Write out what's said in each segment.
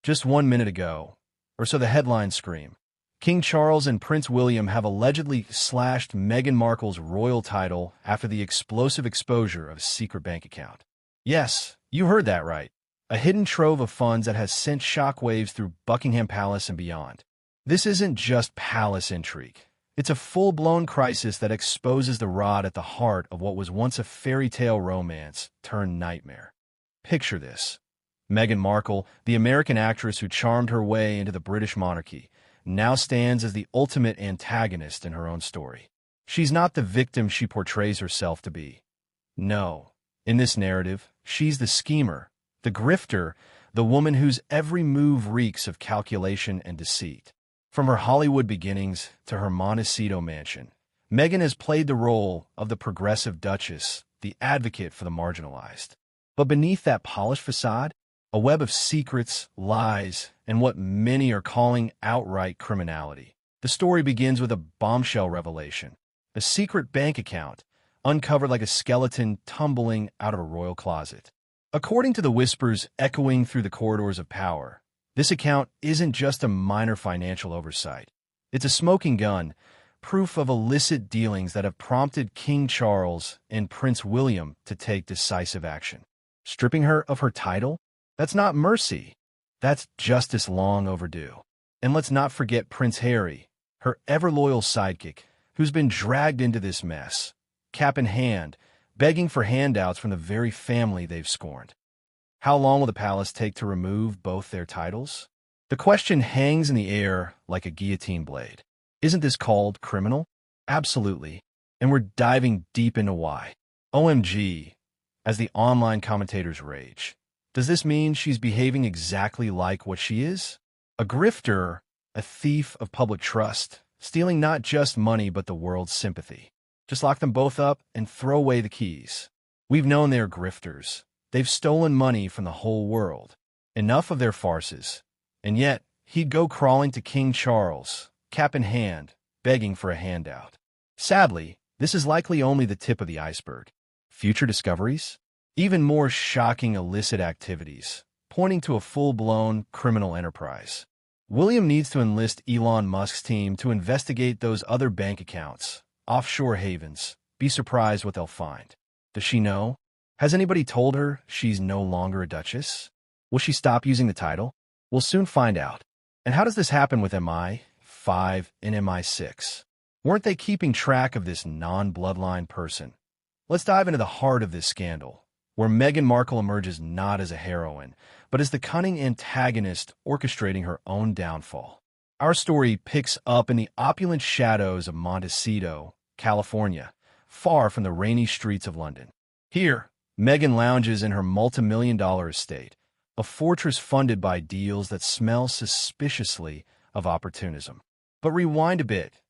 Just 1 minute ago, or so the headlines scream, King Charles and Prince William have allegedly slashed Meghan Markle's royal title after the explosive exposure of a secret bank account. Yes, you heard that right. A hidden trove of funds that has sent shockwaves through Buckingham Palace and beyond. This isn't just palace intrigue. It's a full-blown crisis that exposes the rot at the heart of what was once a fairy tale romance turned nightmare. Picture this. Meghan Markle, the American actress who charmed her way into the British monarchy, now stands as the ultimate antagonist in her own story. She's not the victim she portrays herself to be. No. In this narrative, she's the schemer, the grifter, the woman whose every move reeks of calculation and deceit. From her Hollywood beginnings to her Montecito mansion, Meghan has played the role of the progressive Duchess, the advocate for the marginalized. But beneath that polished facade, a web of secrets, lies, and what many are calling outright criminality. The story begins with a bombshell revelation, a secret bank account, uncovered like a skeleton tumbling out of a royal closet. According to the whispers echoing through the corridors of power, this account isn't just a minor financial oversight. It's a smoking gun, proof of illicit dealings that have prompted King Charles and Prince William to take decisive action. Stripping her of her title? That's not mercy. That's justice long overdue. And let's not forget Prince Harry, her ever-loyal sidekick, who's been dragged into this mess, cap in hand, begging for handouts from the very family they've scorned. How long will the palace take to remove both their titles? The question hangs in the air like a guillotine blade. Isn't this called criminal? Absolutely. And we're diving deep into why. OMG, as the online commentators rage. Does this mean she's behaving exactly like what she is? A grifter, a thief of public trust, stealing not just money but the world's sympathy. Just lock them both up and throw away the keys. We've known they're grifters. They've stolen money from the whole world. Enough of their farces. And yet, he'd go crawling to King Charles, cap in hand, begging for a handout. Sadly, this is likely only the tip of the iceberg. Future discoveries? Even more shocking illicit activities, pointing to a full-blown criminal enterprise. William needs to enlist Elon Musk's team to investigate those other bank accounts, offshore havens. Be surprised what they'll find. Does she know? Has anybody told her she's no longer a duchess? Will she stop using the title? We'll soon find out. And how does this happen with MI5 and Mi6? Weren't they keeping track of this non-bloodline person? Let's dive into the heart of this scandal, where Meghan Markle emerges not as a heroine, but as the cunning antagonist orchestrating her own downfall. Our story picks up in the opulent shadows of Montecito, California, far from the rainy streets of London. Here, Meghan lounges in her multi-million-dollar estate, a fortress funded by deals that smell suspiciously of opportunism. But rewind a bit,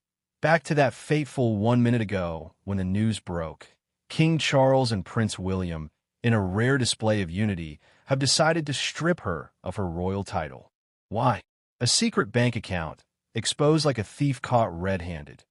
back to that fateful 1 minute ago when the news broke. King Charles and Prince William, in a rare display of unity, have decided to strip her of her royal title. Why? A secret bank account, exposed like a thief caught red-handed.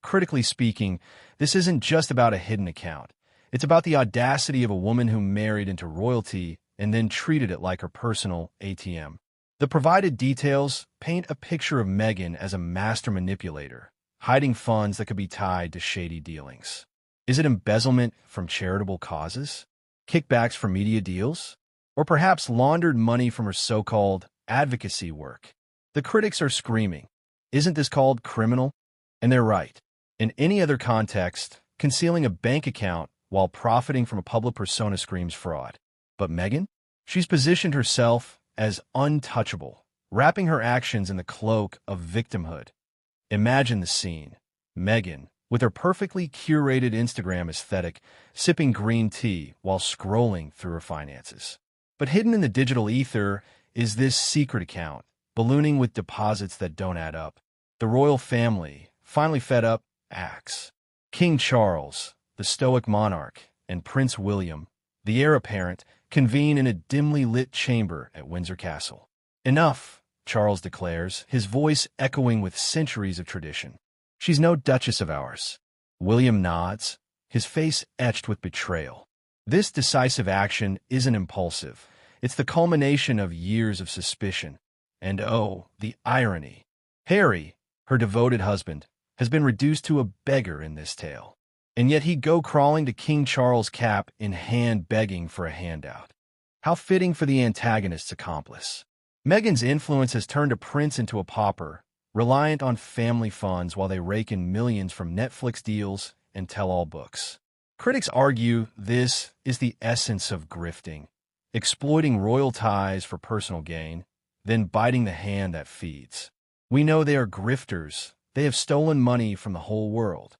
Critically speaking, this isn't just about a hidden account. It's about the audacity of a woman who married into royalty and then treated it like her personal ATM. The provided details paint a picture of Meghan as a master manipulator, hiding funds that could be tied to shady dealings. Is it embezzlement from charitable causes? Kickbacks from media deals? Or perhaps laundered money from her so-called advocacy work? The critics are screaming, isn't this called criminal? And they're right. In any other context, concealing a bank account while profiting from a public persona screams fraud. But Meghan? She's positioned herself as untouchable, wrapping her actions in the cloak of victimhood. Imagine the scene. Meghan, with her perfectly curated Instagram aesthetic, sipping green tea while scrolling through her finances. But hidden in the digital ether is this secret account, ballooning with deposits that don't add up. The royal family, finally fed up, acts. King Charles, the stoic monarch, and Prince William, the heir apparent, convene in a dimly lit chamber at Windsor Castle. Enough, Charles declares, his voice echoing with centuries of tradition. She's no duchess of ours. William nods, his face etched with betrayal. This decisive action isn't impulsive. It's the culmination of years of suspicion, And oh, the irony. Harry, her devoted husband, has been reduced to a beggar in this tale. And yet he'd go crawling to King Charles' cap in hand begging for a handout. How fitting for the antagonist's accomplice. Meghan's influence has turned a prince into a pauper, reliant on family funds while they rake in millions from Netflix deals and tell-all books. Critics argue this is the essence of grifting, exploiting royal ties for personal gain, then biting the hand that feeds. We know they are grifters. They have stolen money from the whole world.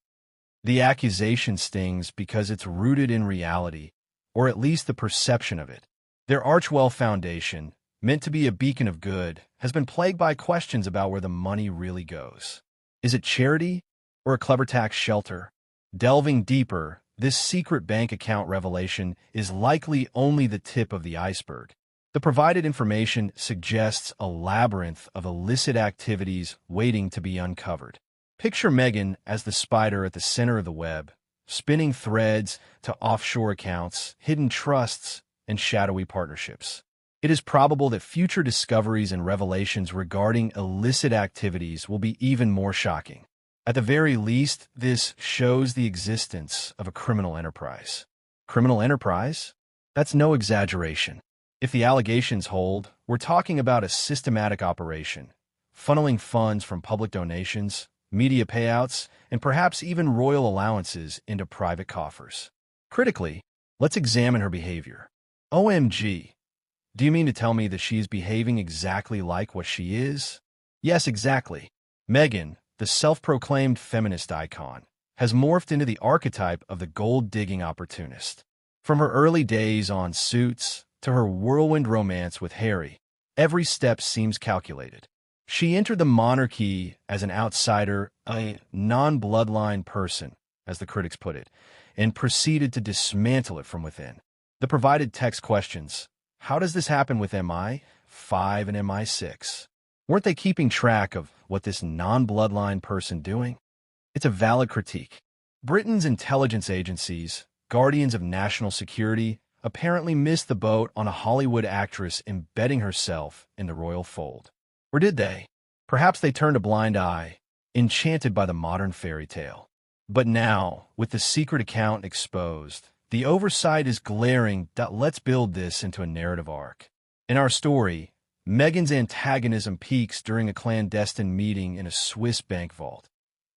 The accusation stings because it's rooted in reality, or at least the perception of it. Their Archwell Foundation, meant to be a beacon of good, has been plagued by questions about where the money really goes. Is it charity or a clever tax shelter? Delving deeper, this secret bank account revelation is likely only the tip of the iceberg. The provided information suggests a labyrinth of illicit activities waiting to be uncovered. Picture Meghan as the spider at the center of the web, spinning threads to offshore accounts, hidden trusts, and shadowy partnerships. It is probable that future discoveries and revelations regarding illicit activities will be even more shocking. At the very least, this shows the existence of a criminal enterprise. Criminal enterprise? That's no exaggeration. If the allegations hold, we're talking about a systematic operation, funneling funds from public donations, media payouts, and perhaps even royal allowances into private coffers. Critically, let's examine her behavior. OMG. Do you mean to tell me that she is behaving exactly like what she is? Yes, exactly. Meghan, the self-proclaimed feminist icon, has morphed into the archetype of the gold-digging opportunist. From her early days on Suits to her whirlwind romance with Harry, every step seems calculated. She entered the monarchy as an outsider, a non-bloodline person, as the critics put it, and proceeded to dismantle it from within. The provided text questions, how does this happen with MI5 and MI6? Weren't they keeping track of what this non-bloodline person doing? It's a valid critique. Britain's intelligence agencies, guardians of national security, apparently missed the boat on a Hollywood actress embedding herself in the royal fold. Or did they? Perhaps they turned a blind eye, enchanted by the modern fairy tale. But now, with the secret account exposed, the oversight is glaring. Let's build this into a narrative arc. In our story, Meghan's antagonism peaks during a clandestine meeting in a Swiss bank vault.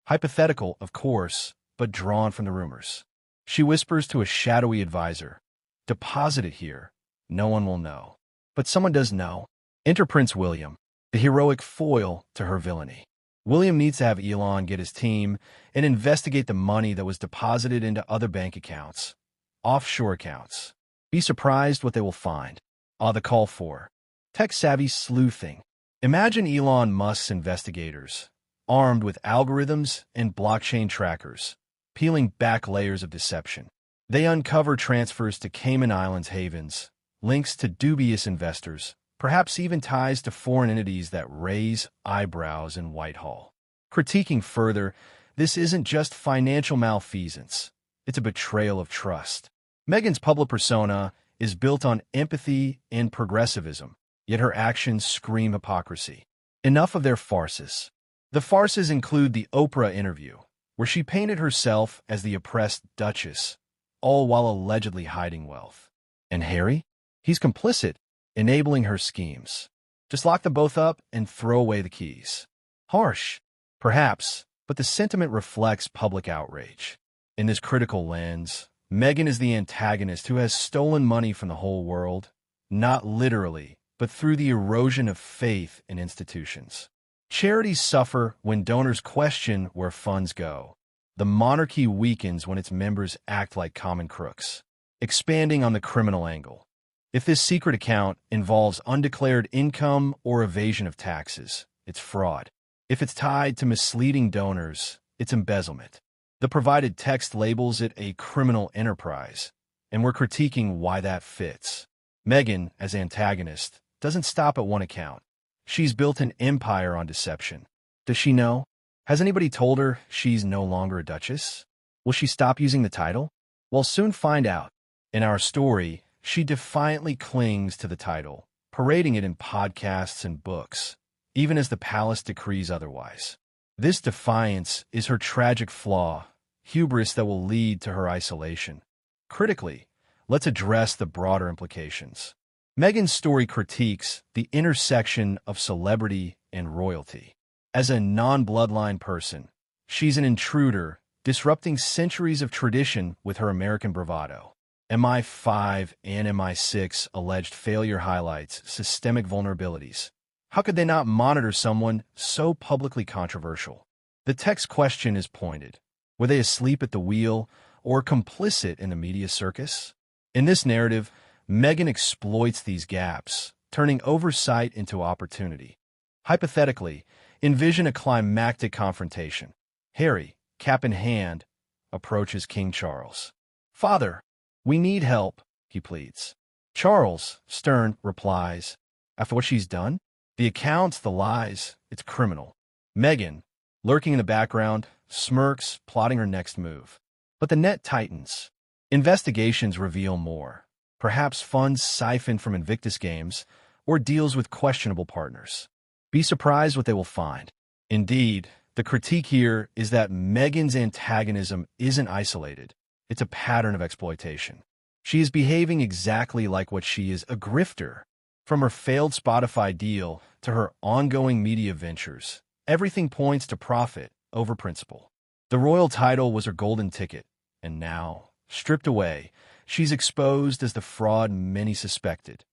Hypothetical, of course, but drawn from the rumors. She whispers to a shadowy advisor, "Deposit it here. No one will know." But someone does know. Enter Prince William, the heroic foil to her villainy. William needs to have Elon get his team and investigate the money that was deposited into other bank accounts, offshore accounts. Be surprised what they will find. The call for tech-savvy sleuthing. Imagine Elon Musk's investigators, armed with algorithms and blockchain trackers, peeling back layers of deception. They uncover transfers to Cayman Islands havens, links to dubious investors, perhaps even ties to foreign entities that raise eyebrows in Whitehall. Critiquing further, this isn't just financial malfeasance. It's a betrayal of trust. Meghan's public persona is built on empathy and progressivism, yet her actions scream hypocrisy. Enough of their farces. The farces include the Oprah interview, where she painted herself as the oppressed Duchess, all while allegedly hiding wealth. And Harry? He's complicit, enabling her schemes. Just lock them both up and throw away the keys. Harsh, perhaps, but the sentiment reflects public outrage. In this critical lens, Meghan is the antagonist who has stolen money from the whole world, not literally, but through the erosion of faith in institutions. Charities suffer when donors question where funds go. The monarchy weakens when its members act like common crooks. Expanding on the criminal angle. If this secret account involves undeclared income or evasion of taxes, it's fraud. If it's tied to misleading donors, it's embezzlement. The provided text labels it a criminal enterprise, and we're critiquing why that fits. Meghan, as antagonist, doesn't stop at one account. She's built an empire on deception. Does she know? Has anybody told her she's no longer a duchess? Will she stop using the title? We'll soon find out. In our story, she defiantly clings to the title, parading it in podcasts and books, even as the palace decrees otherwise. This defiance is her tragic flaw, hubris that will lead to her isolation. Critically, let's address the broader implications. Meghan's story critiques the intersection of celebrity and royalty. As a non-bloodline person, she's an intruder, disrupting centuries of tradition with her American bravado. MI5 and Mi6 alleged failure highlights systemic vulnerabilities. How could they not monitor someone so publicly controversial? The text question is pointed. Were they asleep at the wheel or complicit in the media circus? In this narrative, Meghan exploits these gaps, turning oversight into opportunity. Hypothetically, envision a climactic confrontation. Harry, cap in hand, approaches King Charles. "Father, we need help," he pleads. Charles, stern, replies, "After what she's done? The accounts, the lies, it's criminal." Meghan, lurking in the background, smirks, plotting her next move. But the net tightens. Investigations reveal more. Perhaps funds siphoned from Invictus Games or deals with questionable partners. Be surprised what they will find. Indeed, the critique here is that Meghan's antagonism isn't isolated. It's a pattern of exploitation. She is behaving exactly like what she is, a grifter. From her failed Spotify deal to her ongoing media ventures, everything points to profit over principle. The royal title was her golden ticket, and now, stripped away, she's exposed as the fraud many suspected.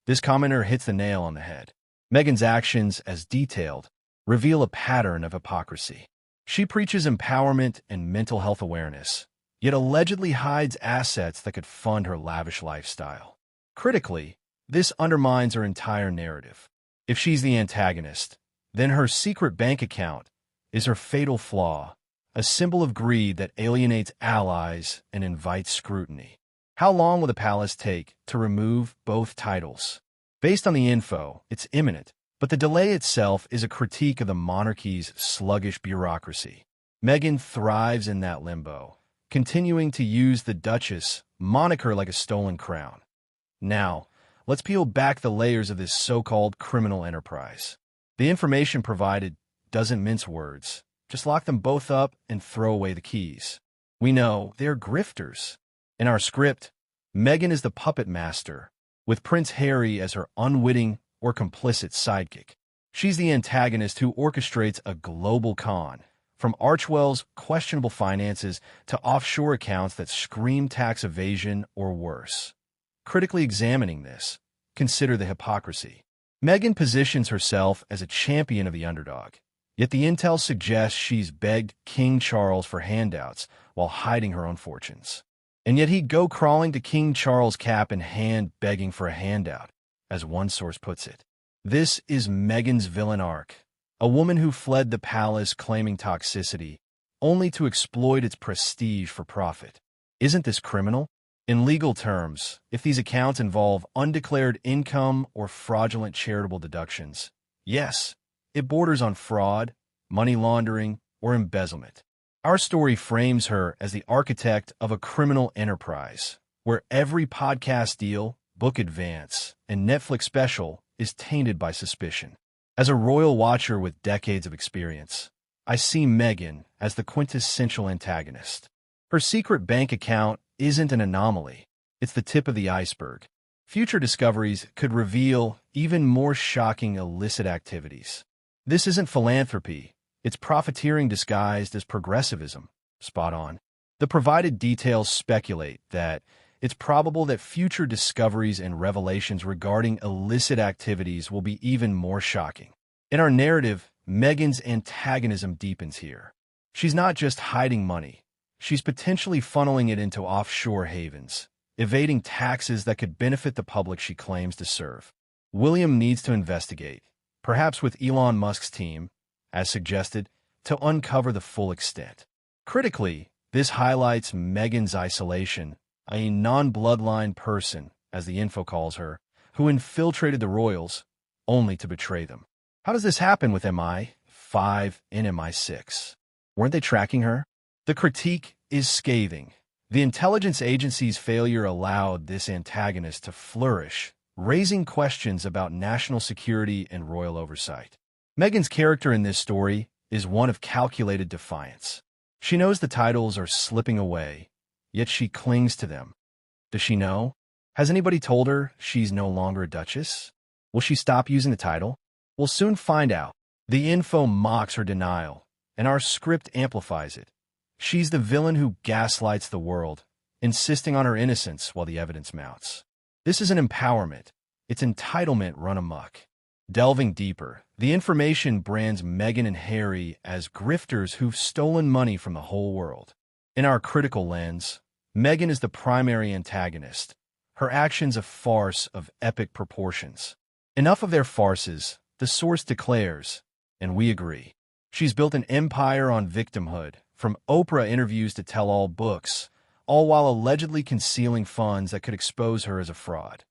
This commenter hits the nail on the head. Meghan's actions, as detailed, reveal a pattern of hypocrisy. She preaches empowerment and mental health awareness, yet allegedly hides assets that could fund her lavish lifestyle. Critically, this undermines her entire narrative. If she's the antagonist, then her secret bank account is her fatal flaw, a symbol of greed that alienates allies and invites scrutiny. How long will the palace take to remove both titles? Based on the info, it's imminent, but the delay itself is a critique of the monarchy's sluggish bureaucracy. Meghan thrives in that limbo, continuing to use the Duchess moniker like a stolen crown. Now, let's peel back the layers of this so-called criminal enterprise. The information provided doesn't mince words. Just lock them both up and throw away the keys. We know they're grifters. In our script, Meghan is the puppet master, with Prince Harry as her unwitting or complicit sidekick. She's the antagonist who orchestrates a global con, from Archwell's questionable finances to offshore accounts that scream tax evasion or worse. Critically examining this, consider the hypocrisy. Meghan positions herself as a champion of the underdog, yet the intel suggests she's begged King Charles for handouts while hiding her own fortunes. And yet he'd go crawling to King Charles' cap in hand begging for a handout, as one source puts it. This is Meghan's villain arc, a woman who fled the palace claiming toxicity, only to exploit its prestige for profit. Isn't this criminal? In legal terms, if these accounts involve undeclared income or fraudulent charitable deductions, yes, it borders on fraud, money laundering, or embezzlement. Our story frames her as the architect of a criminal enterprise, where every podcast deal, book advance, and Netflix special is tainted by suspicion. As a royal watcher with decades of experience, I see Meghan as the quintessential antagonist. Her secret bank account isn't an anomaly. It's the tip of the iceberg. Future discoveries could reveal even more shocking illicit activities. This isn't philanthropy. It's profiteering disguised as progressivism. Spot on. The provided details speculate that it's probable that future discoveries and revelations regarding illicit activities will be even more shocking. In our narrative, Meghan's antagonism deepens here. She's not just hiding money. She's potentially funneling it into offshore havens, evading taxes that could benefit the public she claims to serve. William needs to investigate, perhaps with Elon Musk's team, as suggested, to uncover the full extent. Critically, this highlights Meghan's isolation, a non-bloodline person, as the info calls her, who infiltrated the royals, only to betray them. How does this happen with MI5 and Mi6? Weren't they tracking her? The critique is scathing. The intelligence agency's failure allowed this antagonist to flourish, raising questions about national security and royal oversight. Meghan's character in this story is one of calculated defiance. She knows the titles are slipping away, yet she clings to them. Does she know? Has anybody told her she's no longer a duchess? Will she stop using the title? We'll soon find out. The info mocks her denial, and our script amplifies it. She's the villain who gaslights the world, insisting on her innocence while the evidence mounts. This isn't empowerment. It's entitlement run amok. Delving deeper, the information brands Meghan and Harry as grifters who've stolen money from the whole world. In our critical lens, Meghan is the primary antagonist, her actions a farce of epic proportions. Enough of their farces, the source declares, and we agree. She's built an empire on victimhood, from Oprah interviews to tell-all books, all while allegedly concealing funds that could expose her as a fraud.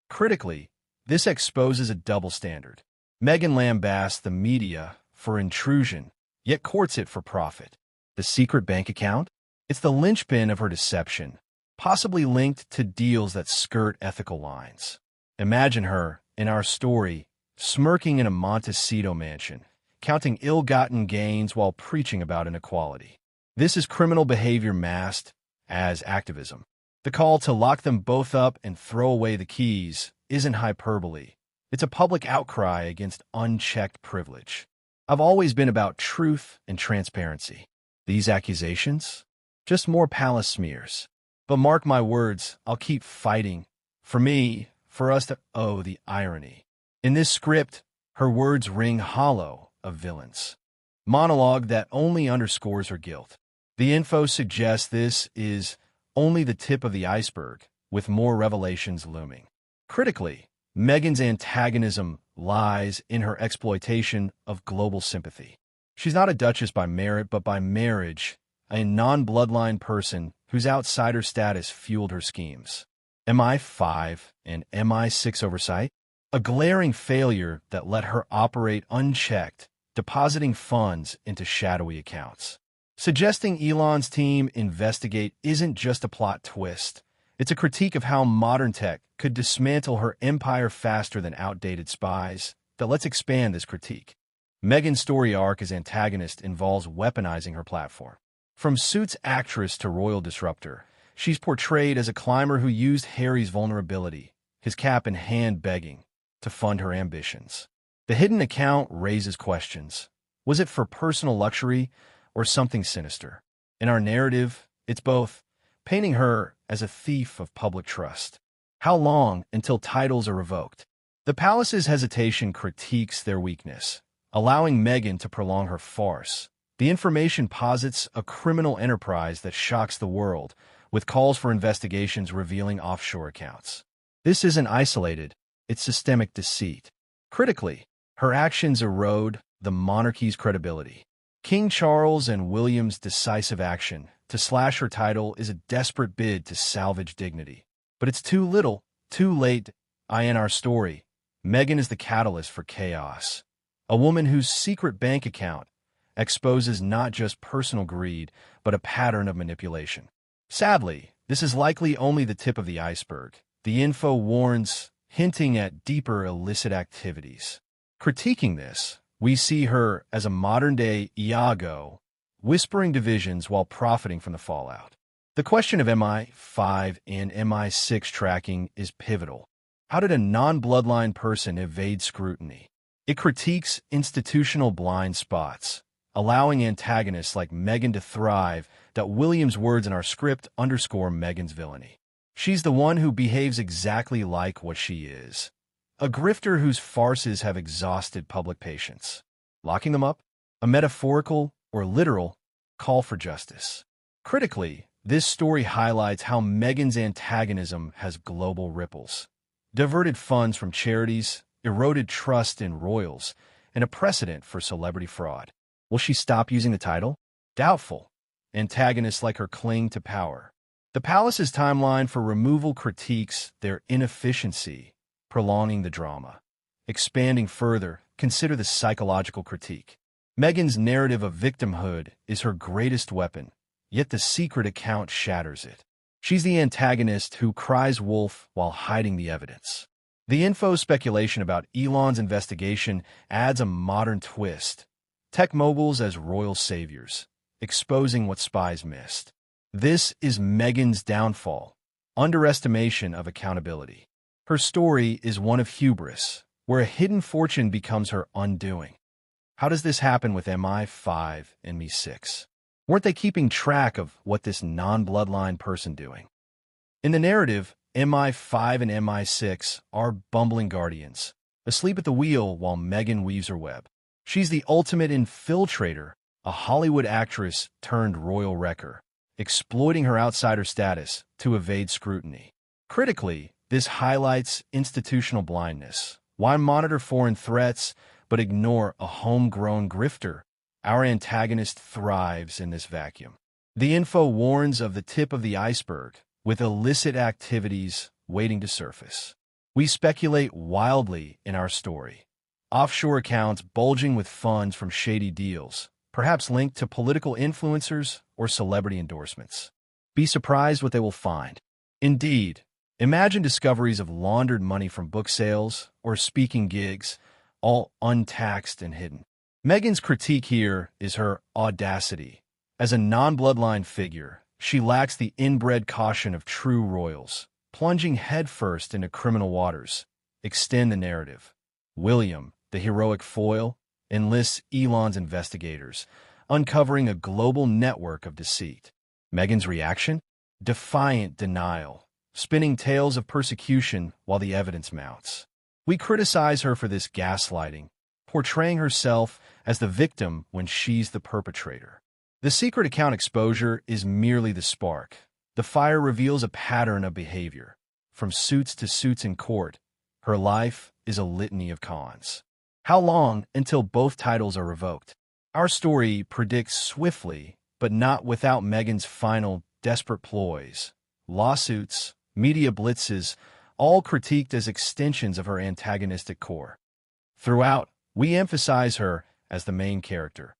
Critically, this exposes a double standard. Meghan lambasts the media for intrusion, yet courts it for profit. The secret bank account? It's the linchpin of her deception, possibly linked to deals that skirt ethical lines. Imagine her, in our story, smirking in a Montecito mansion, counting ill-gotten gains while preaching about inequality. This is criminal behavior masked as activism. The call to lock them both up and throw away the keys isn't hyperbole. It's a public outcry against unchecked privilege. I've always been about truth and transparency. These accusations? Just more palace smears. But mark my words, I'll keep fighting. For me, for us to owe the irony. In this script, her words ring hollow of villains. Monologue that only underscores her guilt. The info suggests this is only the tip of the iceberg, with more revelations looming. Critically, Meghan's antagonism lies in her exploitation of global sympathy. She's not a duchess by merit, but by marriage, a non-bloodline person whose outsider status fueled her schemes. MI5 and Mi6 oversight? A glaring failure that let her operate unchecked, depositing funds into shadowy accounts. Suggesting Elon's team investigate isn't just a plot twist. It's a critique of how modern tech could dismantle her empire faster than outdated spies. But let's expand this critique. Meghan's story arc as antagonist involves weaponizing her platform. From Suits actress to royal disruptor, she's portrayed as a climber who used Harry's vulnerability, his cap in hand begging, to fund her ambitions. The hidden account raises questions. Was it for personal luxury or something sinister? In our narrative, it's both, painting her as a thief of public trust. How long until titles are revoked? The palace's hesitation critiques their weakness, allowing Meghan to prolong her farce. The information posits a criminal enterprise that shocks the world, with calls for investigations revealing offshore accounts. This isn't isolated, it's systemic deceit. Critically, her actions erode the monarchy's credibility. King Charles and William's decisive action to slash her title is a desperate bid to salvage dignity. But it's too little, too late. In our story, Meghan is the catalyst for chaos. A woman whose secret bank account exposes not just personal greed, but a pattern of manipulation. Sadly, this is likely only the tip of the iceberg. The info warns, hinting at deeper illicit activities. Critiquing this, we see her as a modern-day Iago, whispering divisions while profiting from the fallout. The question of MI5 and Mi6 tracking is pivotal. How did a non-bloodline person evade scrutiny? It critiques institutional blind spots, allowing antagonists like Meghan to thrive. That William's words in our script underscore Meghan's villainy. She's the one who behaves exactly like what she is. A grifter whose farces have exhausted public patience. Locking them up? A metaphorical or literal call for justice. Critically, this story highlights how Meghan's antagonism has global ripples. Diverted funds from charities, eroded trust in royals, and a precedent for celebrity fraud. Will she stop using the title? Doubtful. Antagonists like her cling to power. The palace's timeline for removal critiques their inefficiency, prolonging the drama. Expanding further, consider the psychological critique. Meghan's narrative of victimhood is her greatest weapon, yet the secret account shatters it. She's the antagonist who cries wolf while hiding the evidence. The info speculation about Elon's investigation adds a modern twist. Tech moguls as royal saviors, exposing what spies missed. This is Meghan's downfall, underestimation of accountability. Her story is one of hubris, where a hidden fortune becomes her undoing. How does this happen with MI5 and Mi6? Weren't they keeping track of what this non-bloodline person doing? In the narrative, MI5 and Mi6 are bumbling guardians, asleep at the wheel while Meghan weaves her web. She's the ultimate infiltrator, a Hollywood actress turned royal wrecker, exploiting her outsider status to evade scrutiny. Critically, this highlights institutional blindness. Why monitor foreign threats but ignore a homegrown grifter? Our antagonist thrives in this vacuum. The info warns of the tip of the iceberg, with illicit activities waiting to surface. We speculate wildly in our story. Offshore accounts bulging with funds from shady deals, perhaps linked to political influencers or celebrity endorsements. Be surprised what they will find. Indeed, imagine discoveries of laundered money from book sales or speaking gigs, all untaxed and hidden. Meghan's critique here is her audacity. As a non-bloodline figure, she lacks the inbred caution of true royals, plunging headfirst into criminal waters. Extend the narrative. William, the heroic foil, enlists Elon's investigators, uncovering a global network of deceit. Meghan's reaction? Defiant denial, spinning tales of persecution while the evidence mounts. We criticize her for this gaslighting, portraying herself as the victim when she's the perpetrator. The secret account exposure is merely the spark. The fire reveals a pattern of behavior. From suits to suits in court, her life is a litany of cons. How long until both titles are revoked? Our story predicts swiftly, but not without Meghan's final desperate ploys. Lawsuits, media blitzes, all critiqued as extensions of her antagonistic core. Throughout, we emphasize her as the main character.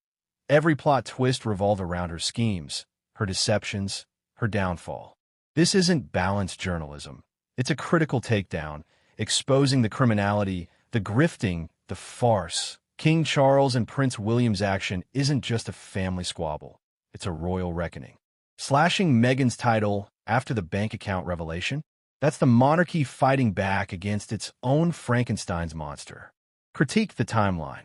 Every plot twist revolves around her schemes, her deceptions, her downfall. This isn't balanced journalism. It's a critical takedown, exposing the criminality, the grifting, the farce. King Charles and Prince William's action isn't just a family squabble. It's a royal reckoning. Slashing Meghan's title after the bank account revelation? That's the monarchy fighting back against its own Frankenstein's monster. Critique the timeline.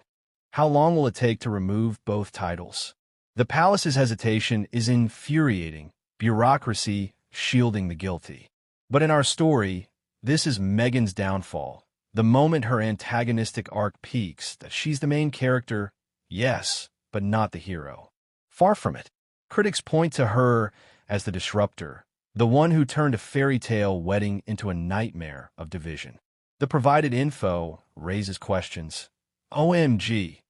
How long will it take to remove both titles? The palace's hesitation is infuriating, bureaucracy shielding the guilty. But in our story, this is Meghan's downfall. The moment her antagonistic arc peaks, that she's the main character, yes, but not the hero. Far from it. Critics point to her as the disruptor, the one who turned a fairy tale wedding into a nightmare of division. The provided info raises questions. OMG.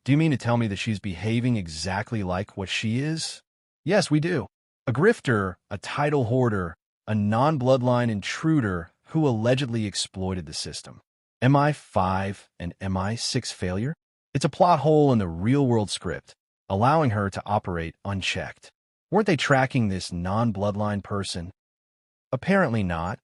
Do you mean to tell me that she's behaving exactly like what she is? Yes, we do. A grifter, a title hoarder, a non-bloodline intruder who allegedly exploited the system. MI5 and Mi6 failure? It's a plot hole in the real-world script, allowing her to operate unchecked. Weren't they tracking this non-bloodline person? Apparently not,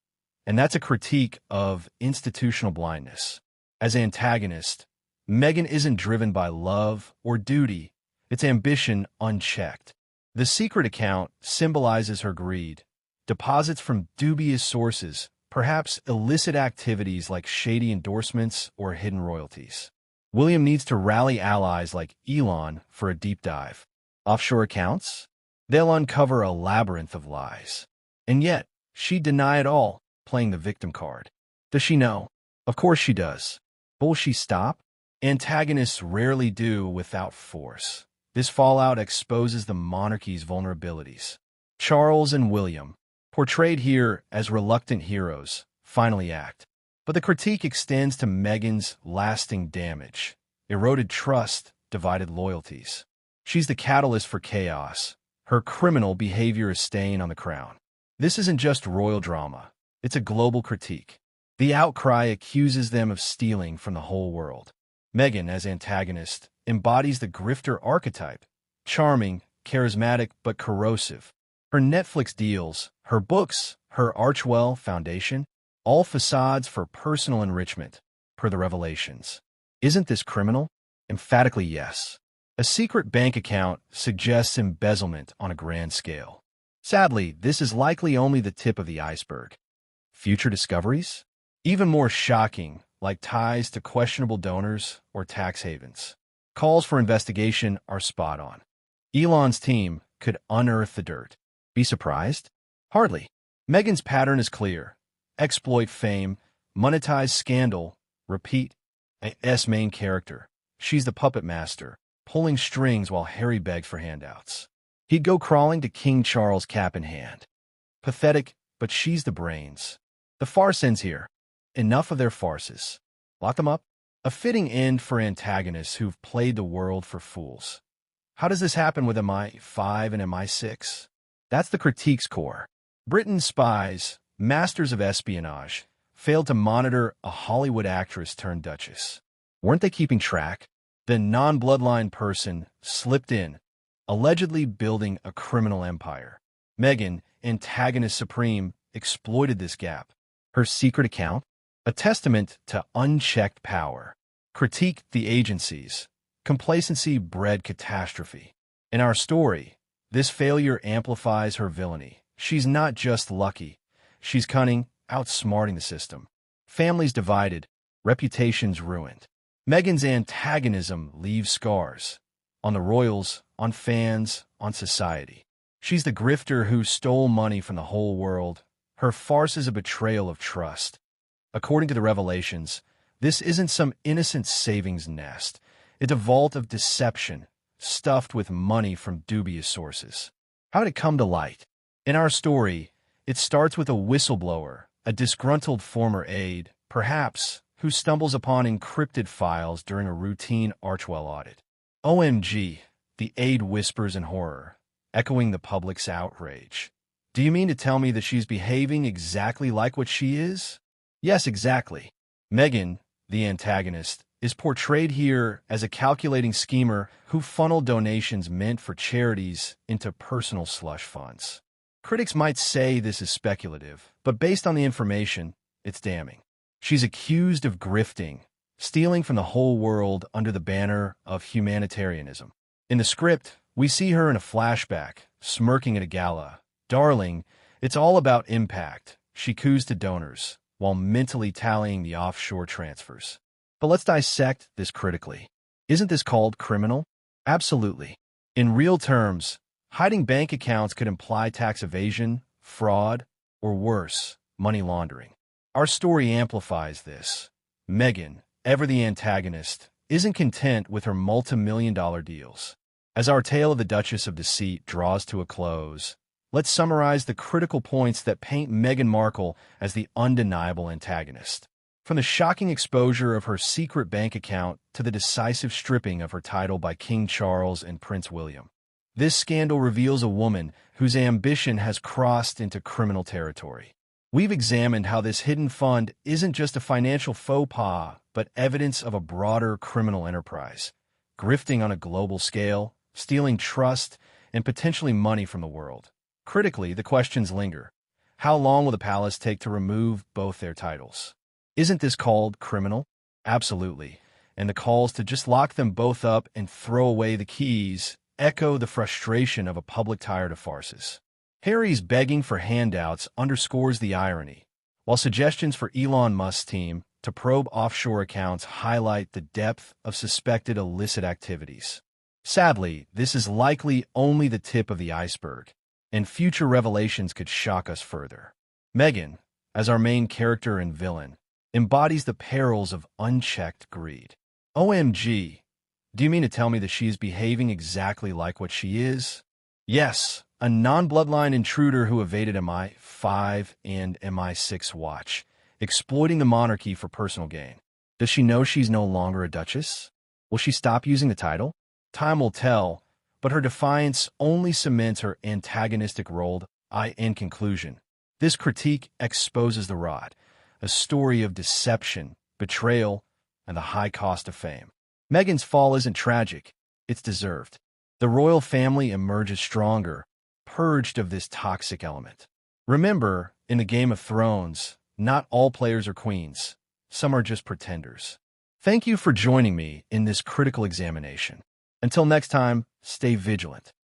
and that's a critique of institutional blindness. As antagonist, Meghan isn't driven by love or duty, it's ambition unchecked. The secret account symbolizes her greed, deposits from dubious sources, perhaps illicit activities like shady endorsements or hidden royalties. William needs to rally allies like Elon for a deep dive. Offshore accounts? They'll uncover a labyrinth of lies. And yet, she'd deny it all, playing the victim card. Does she know? Of course she does. But will she stop? Antagonists rarely do without force. This fallout exposes the monarchy's vulnerabilities. Charles and William, portrayed here as reluctant heroes, finally act. But the critique extends to Meghan's lasting damage. Eroded trust, divided loyalties. She's the catalyst for chaos. Her criminal behavior is staying on the crown. This isn't just royal drama. It's a global critique. The outcry accuses them of stealing from the whole world. Meghan, as antagonist, embodies the grifter archetype. Charming, charismatic, but corrosive. Her Netflix deals, her books, her Archwell Foundation, All facades for personal enrichment, per the revelations. Isn't this criminal? Emphatically yes. A secret bank account suggests embezzlement on a grand scale. Sadly, this is likely only the tip of the iceberg. Future discoveries? Even more shocking, like ties to questionable donors or tax havens. Calls for investigation are spot on. Elon's team could unearth the dirt. Be surprised? Hardly. Meghan's pattern is clear. Exploit fame, monetize scandal, repeat. S main character. She's the puppet master, pulling strings while Harry begs for handouts. He'd go crawling to King Charles cap in hand. Pathetic, but she's the brains. The farce ends here. Enough of their farces. Lock them up. A fitting end for antagonists who've played the world for fools. How does this happen with MI5 and MI6? That's the critique's core. Britain's spies, masters of espionage, failed to monitor a Hollywood actress turned Duchess. Weren't they keeping track? The non-bloodline person slipped in, allegedly building a criminal empire. Meghan, antagonist supreme, exploited this gap. Her secret account? A testament to unchecked power. Critiqued the agencies. Complacency bred catastrophe. In our story, this failure amplifies her villainy. She's not just lucky. She's cunning, outsmarting the system. Families divided, reputations ruined. Meghan's antagonism leaves scars. On the royals, on fans, on society. She's the grifter who stole money from the whole world. Her farce is a betrayal of trust. According to the revelations, this isn't some innocent savings nest. It's a vault of deception, stuffed with money from dubious sources. How did it come to light? In our story, it starts with a whistleblower, a disgruntled former aide, perhaps, who stumbles upon encrypted files during a routine Archwell audit. OMG, the aide whispers in horror, echoing the public's outrage. Do you mean to tell me that she's behaving exactly like what she is? Yes, exactly. Meghan, the antagonist, is portrayed here as a calculating schemer who funneled donations meant for charities into personal slush funds. Critics might say this is speculative, but based on the information, it's damning. She's accused of grifting, stealing from the whole world under the banner of humanitarianism. In the script, we see her in a flashback, smirking at a gala. Darling, it's all about impact. She coos to donors, while mentally tallying the offshore transfers. But let's dissect this critically. Isn't this called criminal? Absolutely. In real terms, hiding bank accounts could imply tax evasion, fraud, or worse, money laundering. Our story amplifies this. Meghan, ever the antagonist, isn't content with her multi-million-dollar deals. As our tale of the Duchess of Deceit draws to a close, let's summarize the critical points that paint Meghan Markle as the undeniable antagonist. From the shocking exposure of her secret bank account to the decisive stripping of her title by King Charles and Prince William. This scandal reveals a woman whose ambition has crossed into criminal territory. We've examined how this hidden fund isn't just a financial faux pas, but evidence of a broader criminal enterprise, grifting on a global scale, stealing trust, and potentially money from the world. Critically, the questions linger. How long will the palace take to remove both their titles? Isn't this called criminal? Absolutely. And the calls to just lock them both up and throw away the keys echo the frustration of a public tired of farces. Harry's begging for handouts underscores the irony, while suggestions for Elon Musk's team to probe offshore accounts highlight the depth of suspected illicit activities. Sadly, this is likely only the tip of the iceberg, and future revelations could shock us further. Meghan, as our main character and villain, embodies the perils of unchecked greed. OMG, do you mean to tell me that she is behaving exactly like what she is? Yes, a non-bloodline intruder who evaded MI5 and Mi6 watch, exploiting the monarchy for personal gain. Does she know she's no longer a duchess? Will she stop using the title? Time will tell, but her defiance only cements her antagonistic role. In conclusion, this critique exposes the rot, a story of deception, betrayal, and the high cost of fame. Meghan's fall isn't tragic, it's deserved. The royal family emerges stronger, purged of this toxic element. Remember, in the Game of Thrones, Not all players are queens. Some are just pretenders. Thank you for joining me in this critical examination. Until next time, stay vigilant.